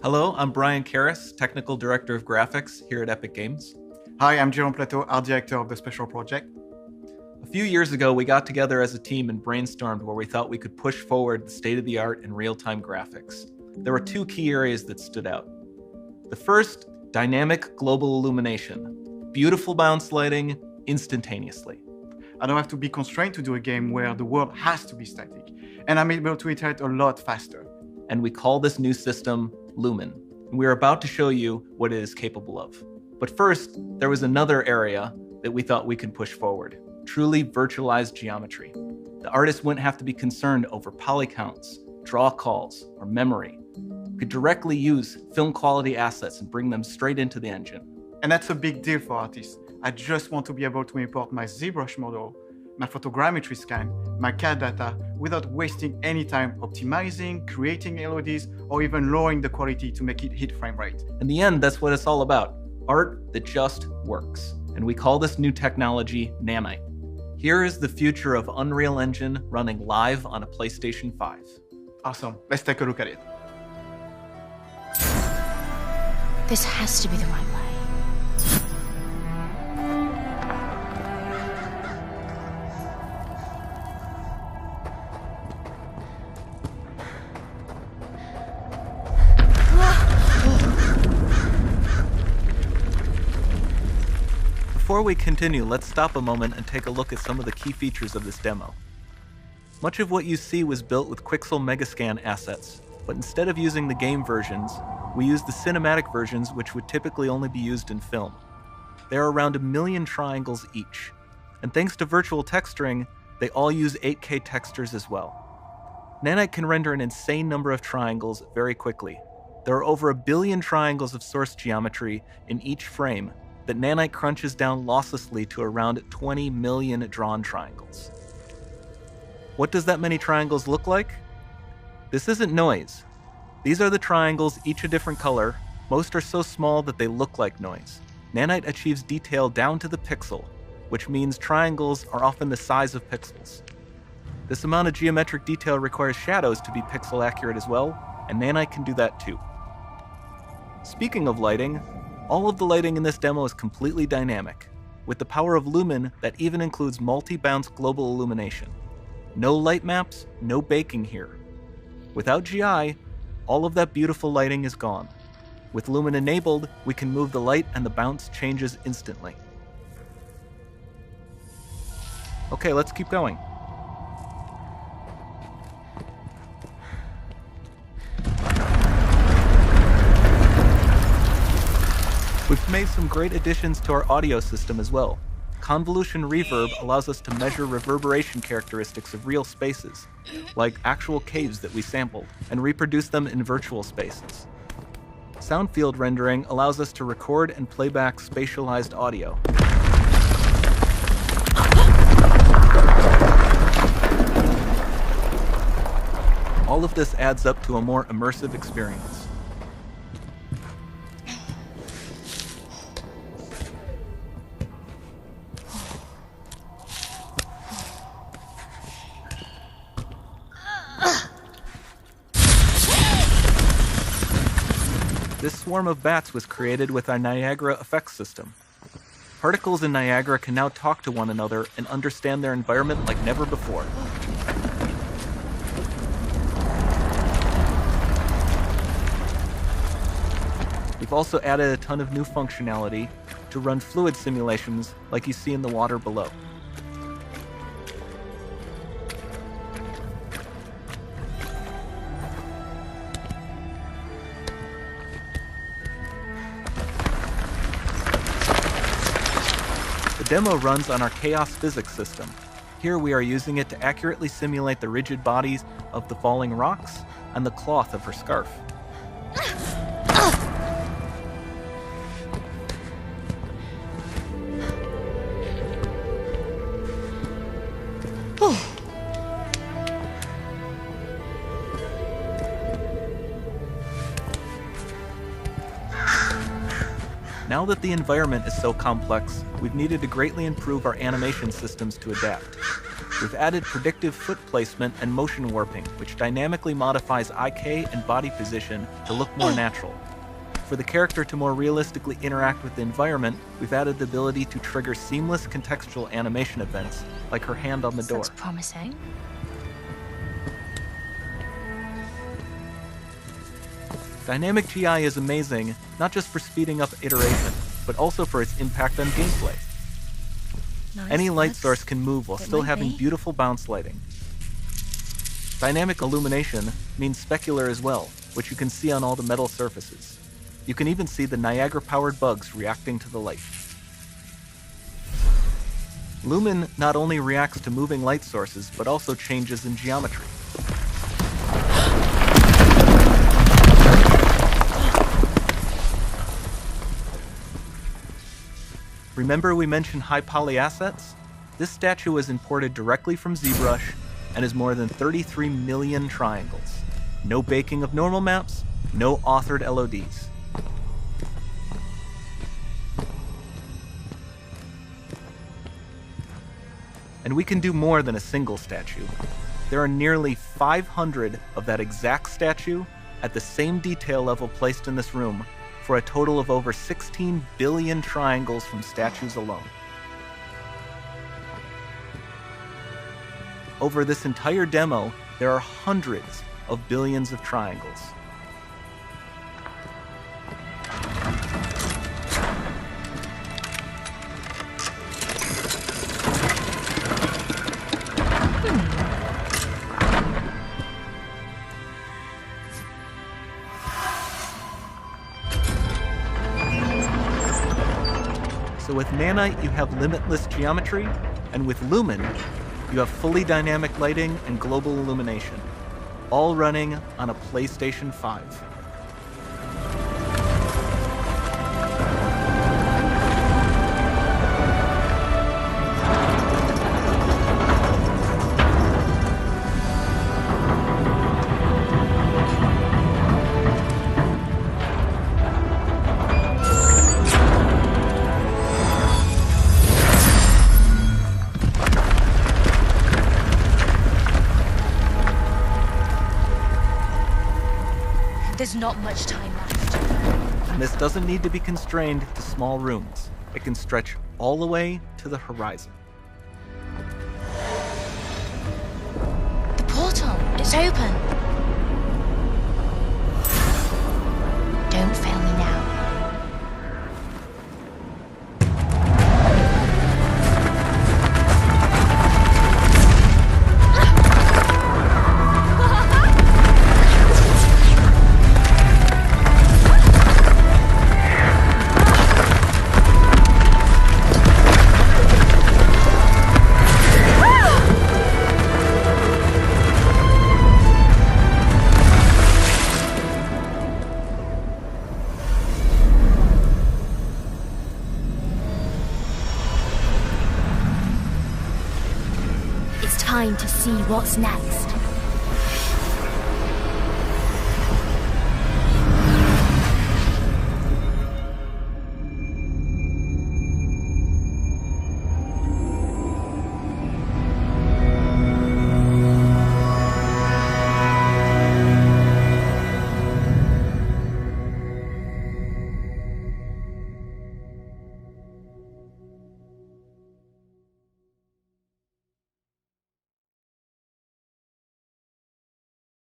Hello, I'm Brian Karras, Technical Director of Graphics here at Epic Games. Hi, I'm Jérôme Plateau, Art Director of the Special Project. A few years ago, we got together as a team and brainstormed where we thought we could push forward the state-of-the-art in real-time graphics. There were two key areas that stood out. The first, dynamic global illumination. Beautiful bounce lighting, instantaneously. I don't have to be constrained to do a game where the world has to be static, and I'm able to iterate a lot faster. And we call this new system Lumen. And we're about to show you what it is capable of. But first, there was another area that we thought we could push forward. Truly virtualized geometry. The artist wouldn't have to be concerned over poly counts, draw calls, or memory. We could directly use film quality assets and bring them straight into the engine. And that's a big deal for artists. I just want to be able to import my ZBrush model, my photogrammetry scan, my CAD data, without wasting any time optimizing, creating LODs, or even lowering the quality to make it hit frame rate. In the end, that's what it's all about. Art that just works. And we call this new technology Nanite. Here is the future of Unreal Engine running live on a PlayStation 5. Awesome, let's take a look at it. This has to be the right way. Before we continue, let's stop a moment and take a look at some of the key features of this demo. Much of what you see was built with Quixel Megascan assets, but instead of using the game versions, we used the cinematic versions, which would typically only be used in film. There are around 1 million triangles each, and thanks to virtual texturing, they all use 8K textures as well. Nanite can render an insane number of triangles very quickly. There are over 1 billion triangles of source geometry in each frame that Nanite crunches down losslessly to around 20 million drawn triangles. What does that many triangles look like? This isn't noise. These are the triangles, each a different color. Most are so small that they look like noise. Nanite achieves detail down to the pixel, which means triangles are often the size of pixels. This amount of geometric detail requires shadows to be pixel accurate as well, and Nanite can do that too. Speaking of lighting, all of the lighting in this demo is completely dynamic, with the power of Lumen that even includes multi-bounce global illumination. No light maps, no baking here. Without GI, all of that beautiful lighting is gone. With Lumen enabled, we can move the light and the bounce changes instantly. Okay, let's keep going. We've made some great additions to our audio system as well. Convolution reverb allows us to measure reverberation characteristics of real spaces, like actual caves that we sampled, and reproduce them in virtual spaces. Sound field rendering allows us to record and play back spatialized audio. All of this adds up to a more immersive experience. This swarm of bats was created with our Niagara effects system. Particles in Niagara can now talk to one another and understand their environment like never before. We've also added a ton of new functionality to run fluid simulations like you see in the water below. The demo runs on our chaos physics system. Here we are using it to accurately simulate the rigid bodies of the falling rocks and the cloth of her scarf. Now that the environment is so complex, we've needed to greatly improve our animation systems to adapt. We've added predictive foot placement and motion warping, which dynamically modifies IK and body position to look more natural. For the character to more realistically interact with the environment, we've added the ability to trigger seamless contextual animation events, like her hand on the door. Sounds promising. Dynamic GI is amazing, not just for speeding up iteration, but also for its impact on gameplay. Nice. Any light source can move while still having beautiful bounce lighting. Dynamic illumination means specular as well, which you can see on all the metal surfaces. You can even see the Niagara-powered bugs reacting to the light. Lumen not only reacts to moving light sources, but also changes in geometry. Remember we mentioned high poly assets? This statue was imported directly from ZBrush and is more than 33 million triangles. No baking of normal maps, no authored LODs. And we can do more than a single statue. There are nearly 500 of that exact statue at the same detail level placed in this room, for a total of over 16 billion triangles from statues alone. Over this entire demo, there are hundreds of billions of triangles. So with Nanite, you have limitless geometry, and with Lumen, you have fully dynamic lighting and global illumination, all running on a PlayStation 5. There's not much time left. And this doesn't need to be constrained to small rooms. It can stretch all the way to the horizon. The portal, it's open. Don't fail me now. It's time to see what's next.